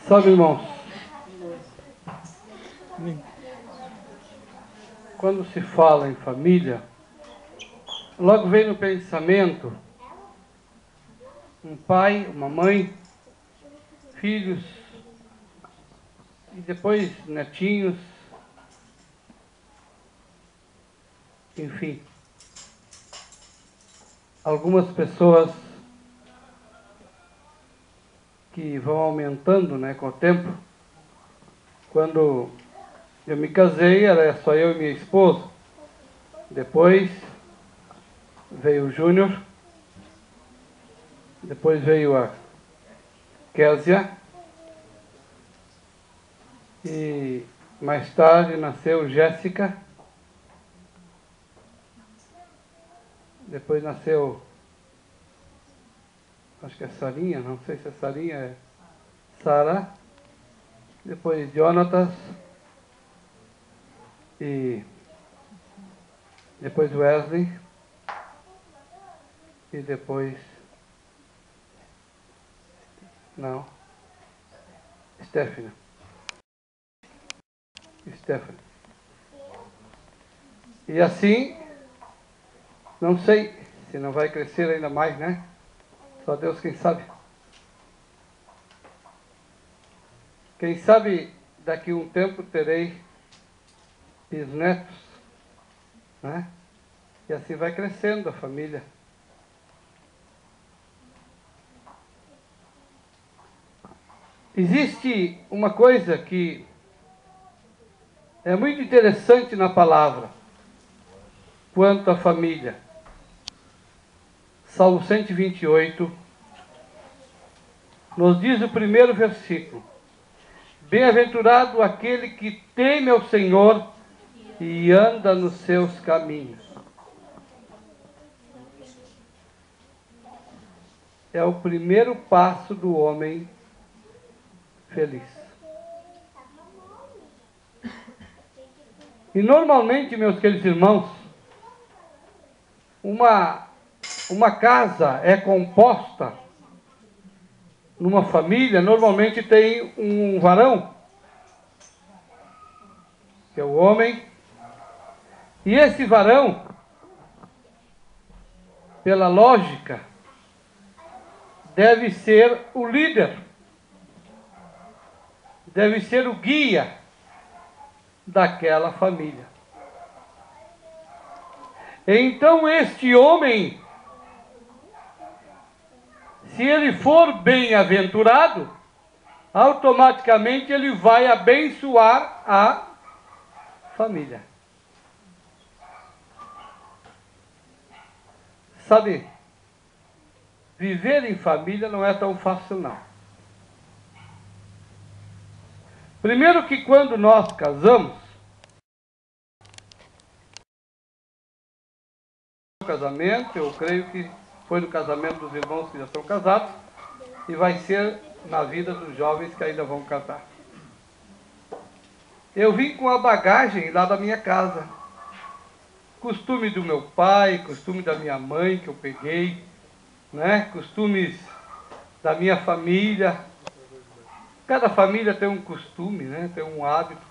Sabe, irmãos, quando se fala em família, logo vem no pensamento um pai, uma mãe, filhos, e depois netinhos, enfim. Algumas pessoas que vão aumentando, né, com o tempo. Quando eu me casei, era só eu e minha esposa. Depois veio o Júnior. Depois veio a Késia. E mais tarde nasceu Jéssica. Depois nasceu, acho que é Sarinha, não sei se é Sarinha, é Sara. Depois Jonatas. E depois Wesley. E depois... não. Stephanie. E assim, não sei se não vai crescer ainda mais, né? Só Deus quem sabe. Quem sabe daqui a um tempo terei bisnetos, né? E assim vai crescendo a família. Existe uma coisa que é muito interessante na palavra quanto à família. Salmo 128 nos diz o primeiro versículo: bem-aventurado aquele que teme ao Senhor e anda nos seus caminhos. É o primeiro passo do homem feliz. E normalmente, meus queridos irmãos, uma casa é composta, numa família, normalmente tem um varão, que é o homem, e esse varão, pela lógica, deve ser o líder, deve ser o guia daquela família. Então este homem, se ele for bem-aventurado, automaticamente ele vai abençoar a família. Sabe, viver em família não é tão fácil, não. Primeiro que quando nós casamos, casamento, eu creio que foi no casamento dos irmãos que já estão casados, e vai ser na vida dos jovens que ainda vão casar. Eu vim com a bagagem lá da minha casa. Costume do meu pai, costume da minha mãe que eu peguei, né? Costumes da minha família. Cada família tem um costume, né? Tem um hábito.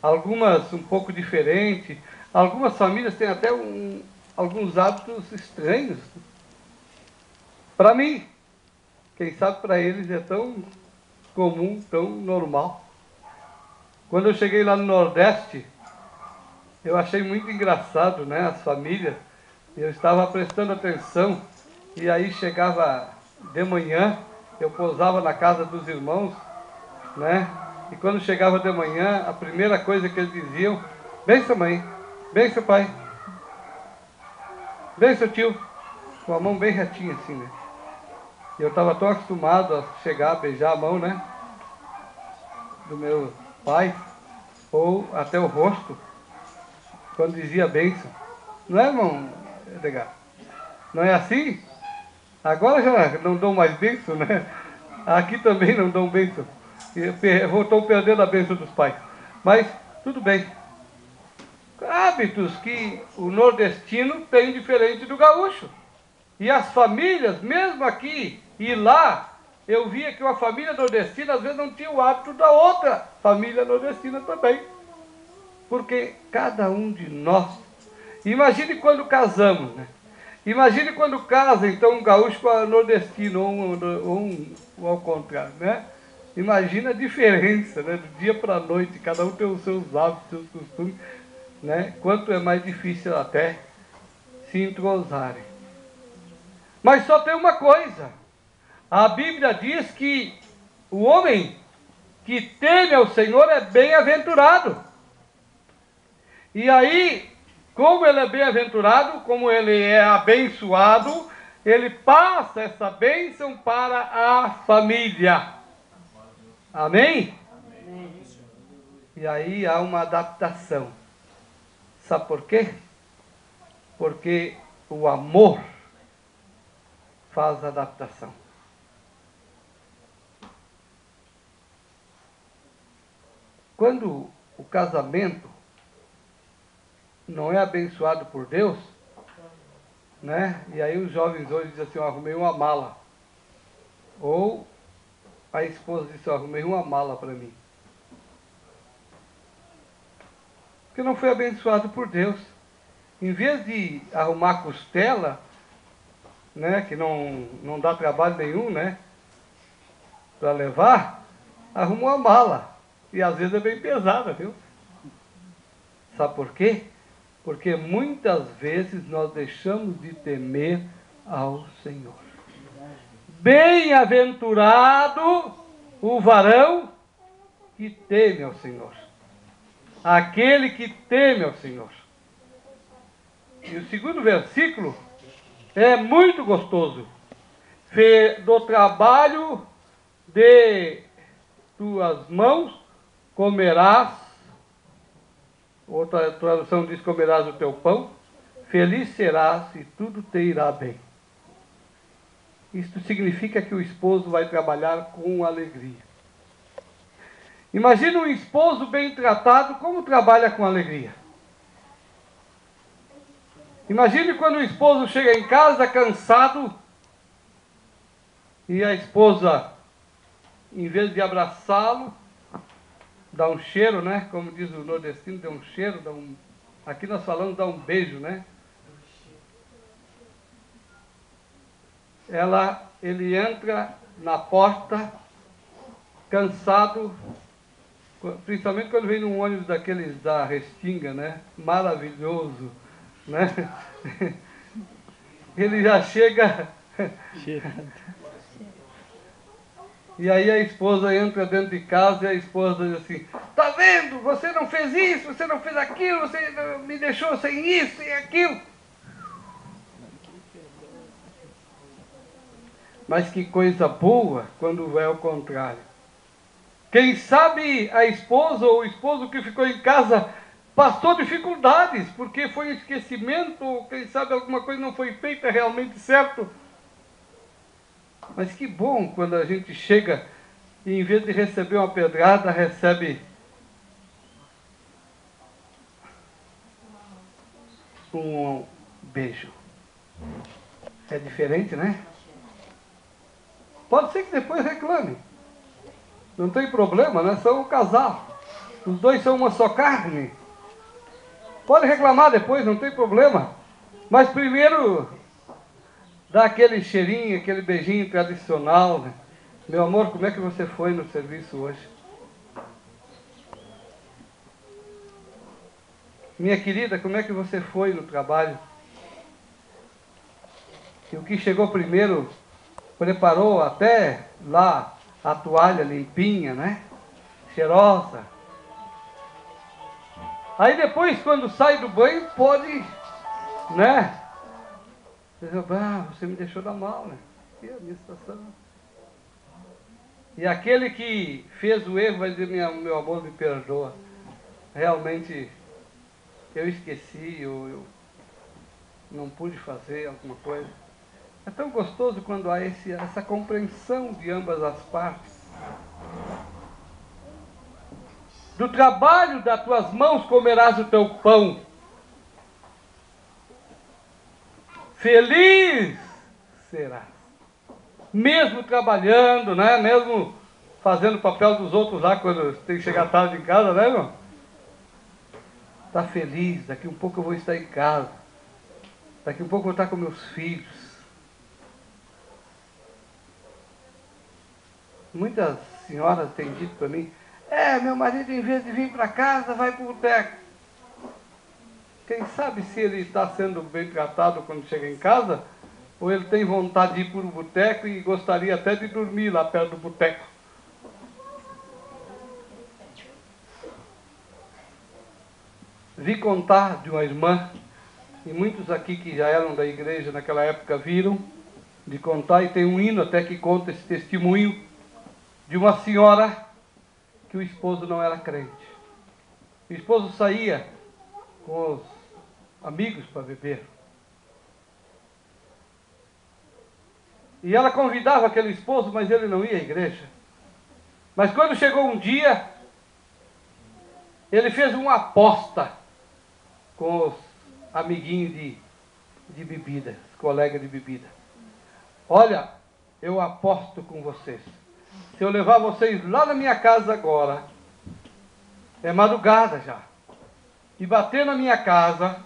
Algumas um pouco diferente. Algumas famílias têm até alguns hábitos estranhos. Para mim, quem sabe para eles é tão comum, tão normal. Quando eu cheguei lá no Nordeste, eu achei muito engraçado, né, as famílias. Eu estava prestando atenção e aí chegava de manhã, eu pousava na casa dos irmãos, né? E quando chegava de manhã, a primeira coisa que eles diziam: benção mãe, benção pai, benção tio, com a mão bem retinha assim, né? E eu estava tão acostumado a chegar, a beijar a mão, né, do meu pai, ou até o rosto, quando dizia bênção. Não é, irmão Edgar? Não é assim? Agora já não dão mais bênção, né? Aqui também não dão bênção. Estou perdendo a bênção dos pais. Mas, tudo bem. Hábitos que o nordestino tem diferente do gaúcho. E as famílias, mesmo aqui e lá, eu via que uma família nordestina às vezes não tinha o hábito da outra família nordestina também. Porque cada um de nós, imagine quando casamos, né? Imagine quando casa, então, um gaúcho com a nordestino, ou ao contrário, né? Imagina a diferença, né? Do dia para a noite, cada um tem os seus hábitos, seus costumes, né? Quanto é mais difícil até se entrosarem. Mas só tem uma coisa, a Bíblia diz que o homem que teme ao Senhor é bem-aventurado. E aí, como ele é bem-aventurado, como ele é abençoado, ele passa essa bênção para a família. Amém? Amém. E aí há uma adaptação. Sabe por quê? Porque o amor faz adaptação. Quando o casamento não é abençoado por Deus, né? E aí os jovens hoje dizem assim, eu arrumei uma mala. Ou a esposa disse, eu arrumei uma mala para mim. Porque não foi abençoado por Deus. Em vez de arrumar costela, né? Que não dá trabalho nenhum, né? Para levar, arrumou uma mala. E às vezes é bem pesada, viu? Sabe por quê? Porque muitas vezes nós deixamos de temer ao Senhor. Bem-aventurado o varão que teme ao Senhor. Aquele que teme ao Senhor. E o segundo versículo é muito gostoso. Do trabalho de tuas mãos comerás. Outra tradução diz, comerás o teu pão, feliz serás e tudo te irá bem. Isto significa que o esposo vai trabalhar com alegria. Imagina um esposo bem tratado, como trabalha com alegria. Imagine quando o esposo chega em casa cansado e a esposa, em vez de abraçá-lo, dá um cheiro, né? Como diz o nordestino, dá um cheiro, aqui nós falamos, dá um beijo, né? Ele entra na porta, cansado, principalmente quando vem num ônibus daqueles da Restinga, né? Maravilhoso, né? Ele já chega... E aí a esposa entra dentro de casa e a esposa diz assim, tá vendo? Você não fez isso, você não fez aquilo, você me deixou sem isso e aquilo. Mas que coisa boa quando é o contrário. Quem sabe a esposa ou o esposo que ficou em casa passou dificuldades, porque foi um esquecimento, ou quem sabe alguma coisa não foi feita realmente certo. Mas que bom quando a gente chega e em vez de receber uma pedrada, recebe um beijo. É diferente, né? Pode ser que depois reclame. Não tem problema, né? São um casal. Os dois são uma só carne. Pode reclamar depois, não tem problema. Mas primeiro, dá aquele cheirinho, aquele beijinho tradicional, né? Meu amor, como é que você foi no serviço hoje? Minha querida, como é que você foi no trabalho? E o que chegou primeiro, preparou até lá a toalha limpinha, né? Cheirosa. Aí depois, quando sai do banho, pode, né? Você me deixou dar mal, né? E a minha situação. E aquele que fez o erro vai dizer, meu amor, me perdoa. Realmente, eu esqueci, eu não pude fazer alguma coisa. É tão gostoso quando há essa compreensão de ambas as partes. Do trabalho das tuas mãos comerás o teu pão. Feliz serás. mesmo trabalhando, né? Mesmo fazendo o papel dos outros lá quando tem que chegar tarde em casa, né, irmão? Está feliz, daqui um pouco eu vou estar em casa. Daqui um pouco eu vou estar com meus filhos. Muitas senhoras têm dito para mim, meu marido em vez de vir para casa, vai para o boteco. Quem sabe se ele está sendo bem tratado quando chega em casa, ou ele tem vontade de ir para o boteco e gostaria até de dormir lá perto do boteco. Vi contar de uma irmã, e muitos aqui que já eram da igreja naquela época viram, de contar, e tem um hino até que conta esse testemunho, de uma senhora que o esposo não era crente. O esposo saía com os amigos para beber. E ela convidava aquele esposo, mas ele não ia à igreja. Mas quando chegou um dia, ele fez uma aposta com os amiguinhos de bebida, os colegas de bebida. Olha, eu aposto com vocês. Se eu levar vocês lá na minha casa agora, é madrugada já, e bater na minha casa,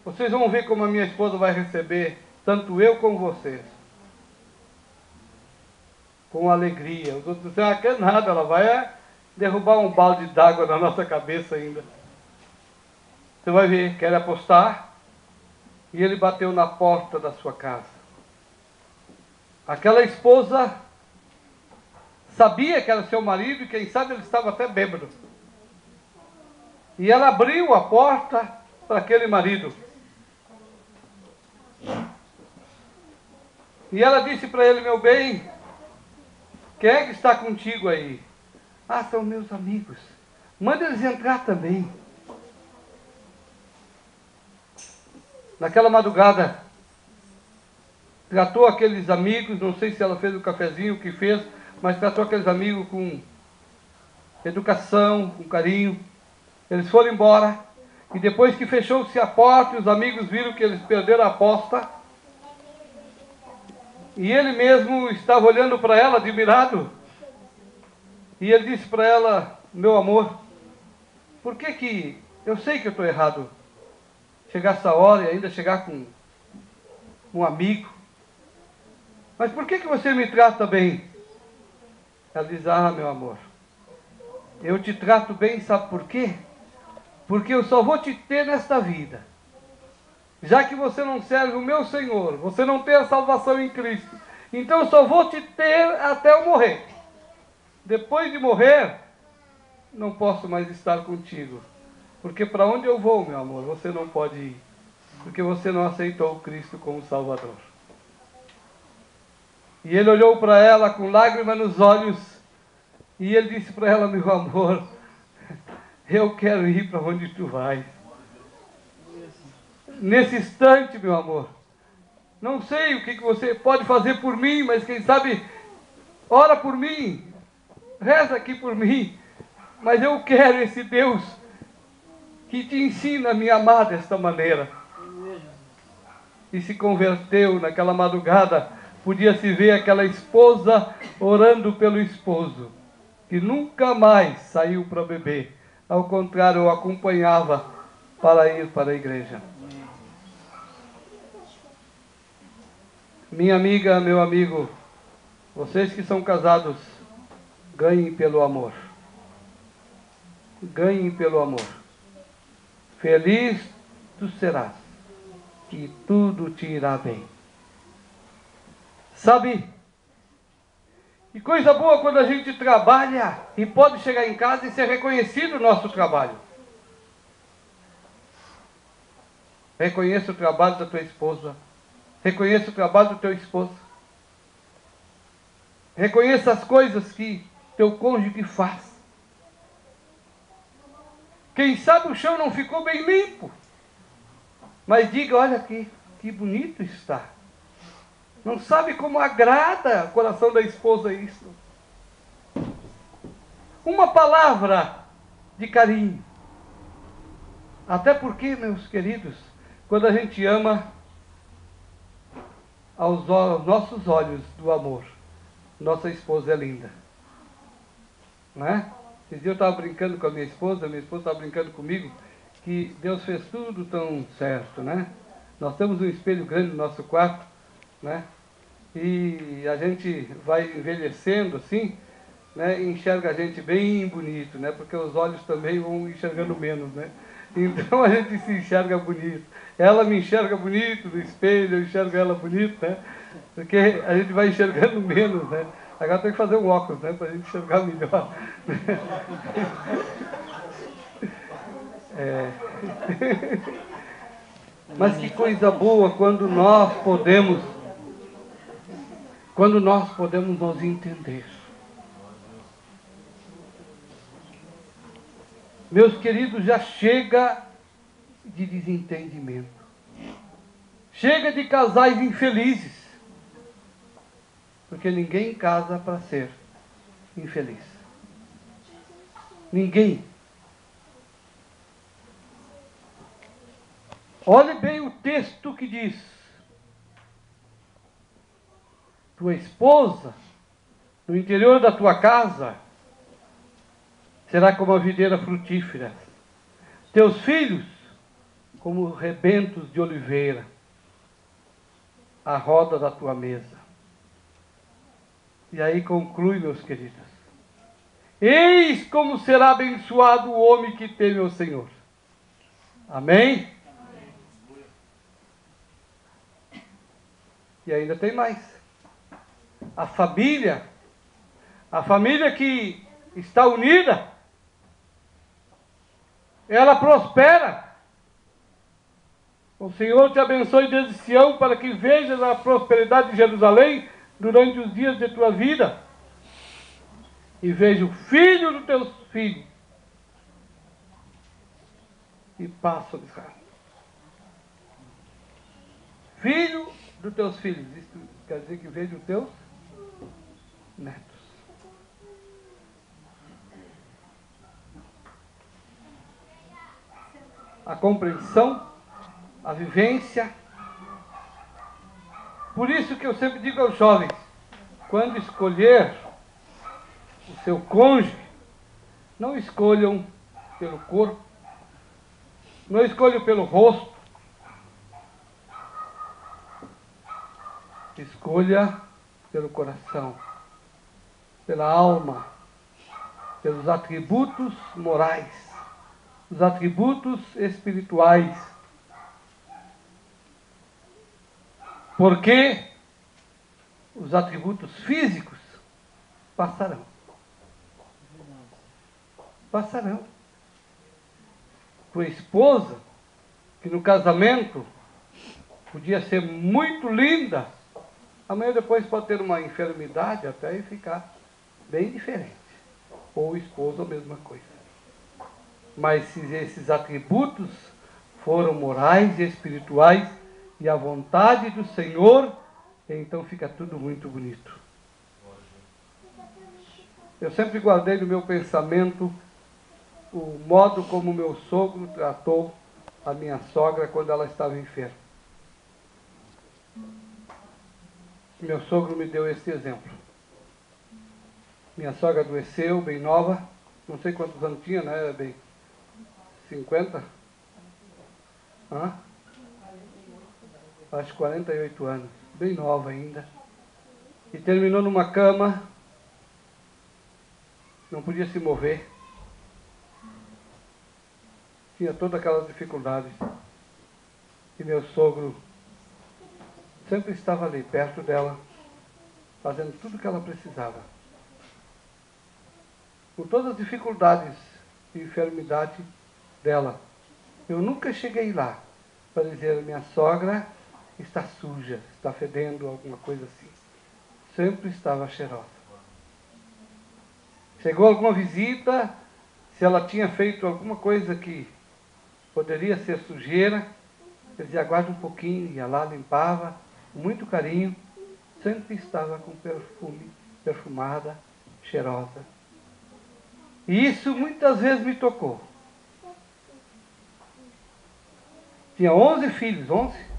vocês vão ver como a minha esposa vai receber, tanto eu como vocês. Com alegria. Os outros dizem, quer nada, ela vai derrubar um balde d'água na nossa cabeça ainda. Você vai ver, quer apostar? E ele bateu na porta da sua casa. Aquela esposa sabia que era seu marido e quem sabe ele estava até bêbado. E ela abriu a porta para aquele marido. E ela disse para ele, meu bem, quem é que está contigo aí? São meus amigos. Manda eles entrar também. Naquela madrugada, tratou aqueles amigos, não sei se ela fez o cafezinho, o que fez, mas tratou aqueles amigos com educação, com carinho. Eles foram embora, e depois que fechou-se a porta, os amigos viram que eles perderam a aposta, e ele mesmo estava olhando para ela, admirado, e ele disse para ela, meu amor, por que eu sei que eu estou errado, chegar essa hora e ainda chegar com um amigo, mas por que você me trata bem? Ela diz, meu amor, eu te trato bem, sabe por quê? Porque eu só vou te ter nesta vida. Já que você não serve o meu Senhor, você não tem a salvação em Cristo, então eu só vou te ter até eu morrer. Depois de morrer, não posso mais estar contigo. Porque para onde eu vou, meu amor, você não pode ir. Porque você não aceitou Cristo como Salvador. E ele olhou para ela com lágrimas nos olhos, e ele disse para ela, meu amor, eu quero ir para onde tu vais. Nesse instante, meu amor, não sei o que você pode fazer por mim, mas quem sabe, ora por mim, reza aqui por mim, mas eu quero esse Deus que te ensina a me amar desta maneira. E se converteu naquela madrugada, podia se ver aquela esposa orando pelo esposo, que nunca mais saiu para beber, ao contrário, o acompanhava para ir para a igreja. Minha amiga, meu amigo, vocês que são casados, ganhem pelo amor. Ganhem pelo amor. Feliz tu serás, que tudo te irá bem. Sabe, que coisa boa quando a gente trabalha e pode chegar em casa e ser reconhecido o nosso trabalho. Reconheça o trabalho da tua esposa. Reconheça o trabalho do teu esposo. Reconheça as coisas que teu cônjuge faz. Quem sabe o chão não ficou bem limpo, mas diga, olha que bonito está. Não sabe como agrada o coração da esposa isso. Uma palavra de carinho. Até porque, meus queridos, quando a gente ama, aos nossos olhos do amor, nossa esposa é linda. Né? Esse dia eu estava brincando com a minha esposa estava brincando comigo, que Deus fez tudo tão certo, né? Nós temos um espelho grande no nosso quarto, né? E a gente vai envelhecendo assim, né? E enxerga a gente bem bonito, né? Porque os olhos também vão enxergando menos, né? Então a gente se enxerga bonito. Ela me enxerga bonito no espelho, eu enxergo ela bonito, né? Porque a gente vai enxergando menos, né? Agora tem que fazer um óculos, né? Para a gente enxergar melhor. É. Mas que coisa boa quando nós podemos nos entender. Meus queridos, já chega de desentendimento. Chega de casais infelizes. Porque ninguém casa para ser infeliz. Ninguém. Olhe bem o texto que diz: tua esposa, no interior da tua casa, será como a videira frutífera. Teus filhos, como rebentos de oliveira, à roda da tua mesa. E aí conclui, meus queridos: eis como será abençoado o homem que teme ao Senhor. Amém? E ainda tem mais. A família que está unida, ela prospera. O Senhor te abençoe desde Sião para que vejas a prosperidade de Jerusalém durante os dias de tua vida. E veja o filho dos teus filhos. E paz sobre Israel. Filho dos teus filhos. Isso quer dizer que veja os teus netos. A compreensão, a vivência. Por isso que eu sempre digo aos jovens, quando escolher o seu cônjuge, não escolham pelo corpo, não escolham pelo rosto, escolha pelo coração, pela alma, pelos atributos morais, os atributos espirituais. Porque os atributos físicos passarão. Passarão. Tua esposa, que no casamento podia ser muito linda, amanhã depois pode ter uma enfermidade até e ficar bem diferente. Ou o esposo, a mesma coisa. Mas se esses atributos foram morais e espirituais e a vontade do Senhor, então fica tudo muito bonito. Eu sempre guardei no meu pensamento o modo como meu sogro tratou a minha sogra quando ela estava enferma. Meu sogro me deu esse exemplo. Minha sogra adoeceu, bem nova, não sei quantos anos tinha, né? Bem 50? Hã? Acho 48 anos, bem nova ainda. E terminou numa cama, não podia se mover. Tinha todas aquelas dificuldades. E meu sogro sempre estava ali, perto dela, fazendo tudo o que ela precisava. Com todas as dificuldades e enfermidade dela. Eu nunca cheguei lá para dizer, minha sogra está suja, está fedendo, alguma coisa assim. Sempre estava cheirosa. Chegou alguma visita, se ela tinha feito alguma coisa que poderia ser sujeira, eu dizia, aguarda um pouquinho, ia lá, limpava, com muito carinho, sempre estava com perfume, perfumada, cheirosa. E isso muitas vezes me tocou. Tinha 11 filhos, 11?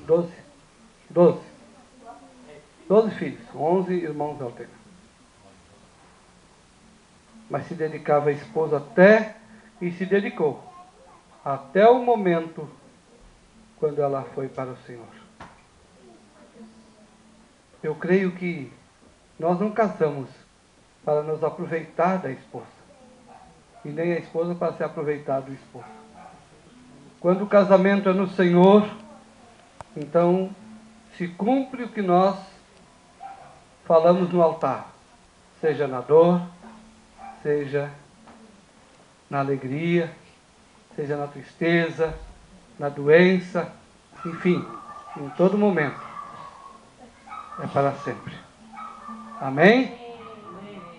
12. 12. 12 filhos, 11 irmãos ela teve. Mas se dedicava à esposa até, e se dedicou, até o momento quando ela foi para o Senhor. Eu creio que nós não casamos para nos aproveitar da esposa, e nem a esposa para se aproveitar do esposo. Quando o casamento é no Senhor, então se cumpre o que nós falamos no altar, seja na dor, seja na alegria, seja na tristeza, na doença, enfim, em todo momento. É para sempre. Amém?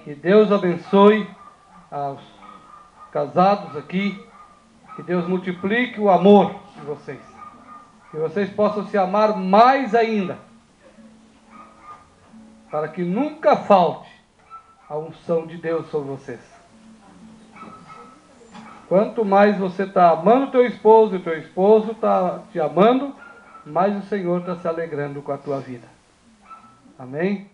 Que Deus abençoe aos casados aqui, que Deus multiplique o amor de vocês, que vocês possam se amar mais ainda, para que nunca falte a unção de Deus sobre vocês. Quanto mais você está amando o teu esposo e o teu esposo está te amando, mais o Senhor está se alegrando com a tua vida. Amém?